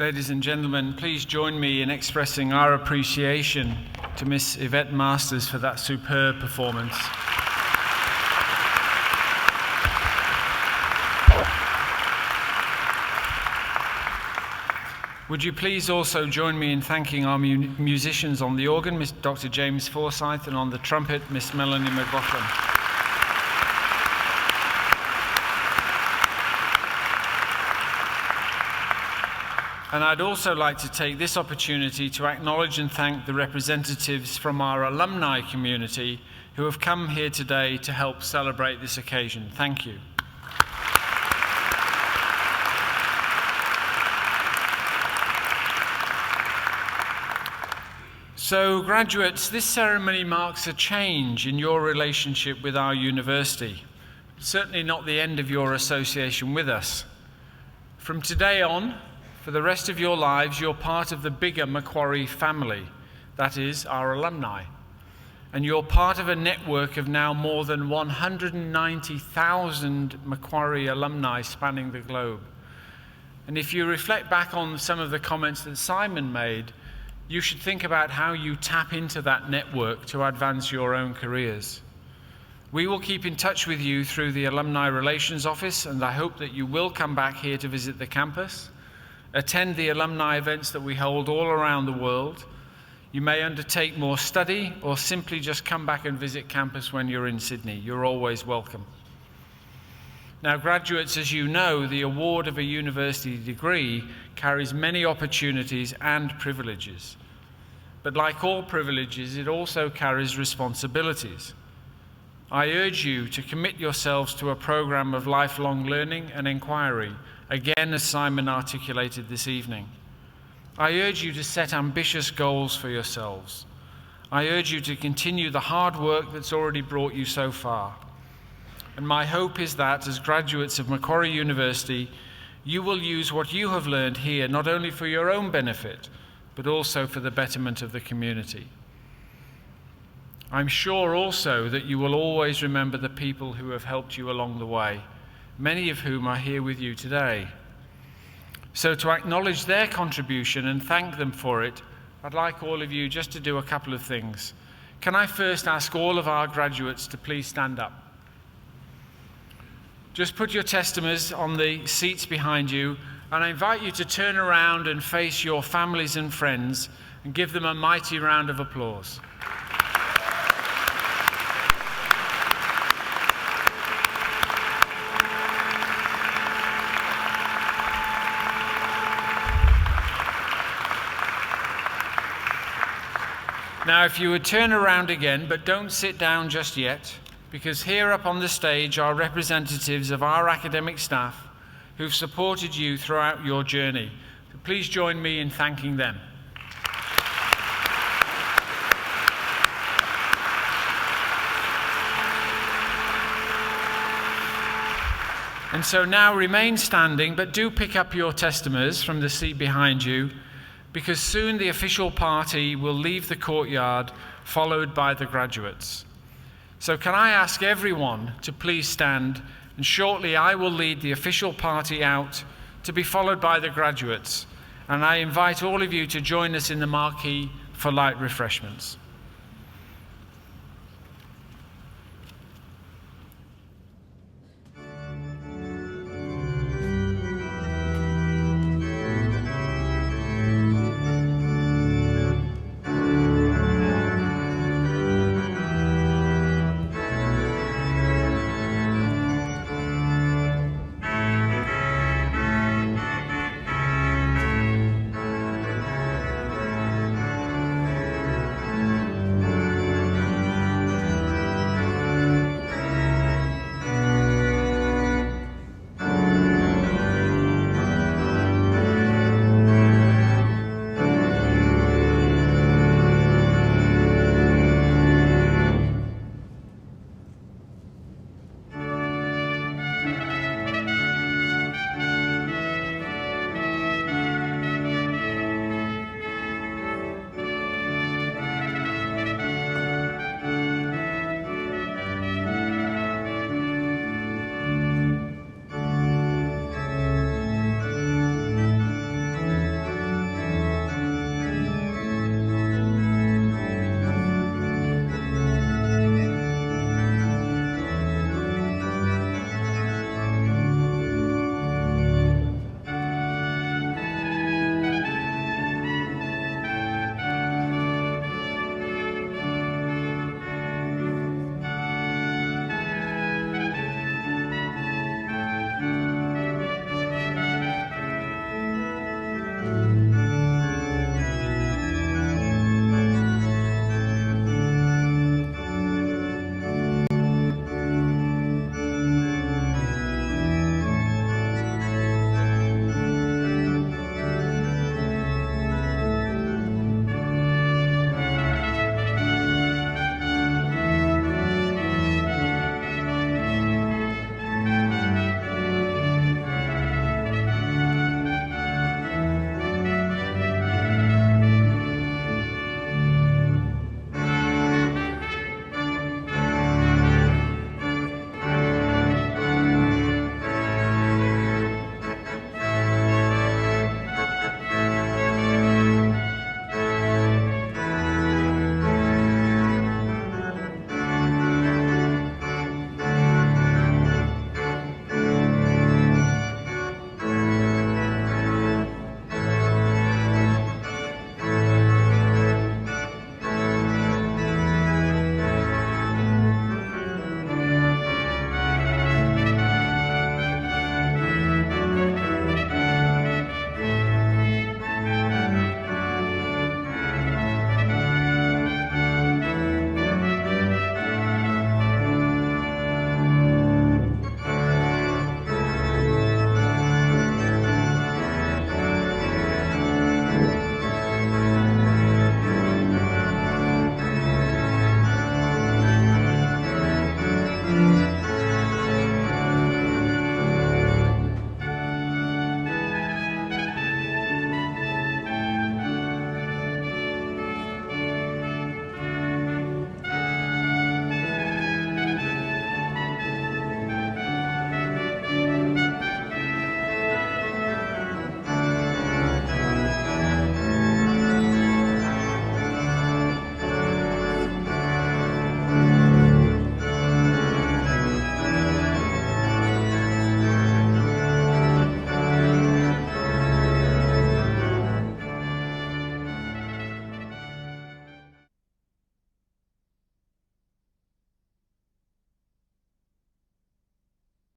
Ladies and gentlemen, please join me in expressing our appreciation to Miss Yvette Masters for that superb performance. Would you please also join me in thanking our musicians on the organ, Dr. James Forsyth, and on the trumpet, Miss Melanie McLaughlin. And I'd also like to take this opportunity to acknowledge and thank the representatives from our alumni community who have come here today to help celebrate this occasion. Thank you. So, graduates, this ceremony marks a change in your relationship with our university. Certainly not the end of your association with us. From today on, for the rest of your lives, you're part of the bigger Macquarie family, that is, our alumni. And you're part of a network of now more than 190,000 Macquarie alumni spanning the globe. And if you reflect back on some of the comments that Simon made, you should think about how you tap into that network to advance your own careers. We will keep in touch with you through the Alumni Relations Office, and I hope that you will come back here to visit the campus, attend the alumni events that we hold all around the world. You may undertake more study or simply just come back and visit campus when you're in Sydney. You're always welcome. Now, graduates, as you know, the award of a university degree carries many opportunities and privileges. But like all privileges, it also carries responsibilities. I urge you to commit yourselves to a program of lifelong learning and inquiry, again, as Simon articulated this evening. I urge you to set ambitious goals for yourselves. I urge you to continue the hard work that's already brought you so far. And my hope is that, as graduates of Macquarie University, you will use what you have learned here not only for your own benefit, but also for the betterment of the community. I'm sure also that you will always remember the people who have helped you along the way, many of whom are here with you today. So to acknowledge their contribution and thank them for it, I'd like all of you just to do a couple of things. Can I first ask all of our graduates to please stand up? Just put your testimonies on the seats behind you, and I invite you to turn around and face your families and friends and give them a mighty round of applause. Now, if you would turn around again, but don't sit down just yet, because here up on the stage are representatives of our academic staff who've supported you throughout your journey. So please join me in thanking them. And so now remain standing, but do pick up your testimonies from the seat behind you, because soon the official party will leave the courtyard, followed by the graduates. So can I ask everyone to please stand, and shortly I will lead the official party out to be followed by the graduates. And I invite all of you to join us in the marquee for light refreshments.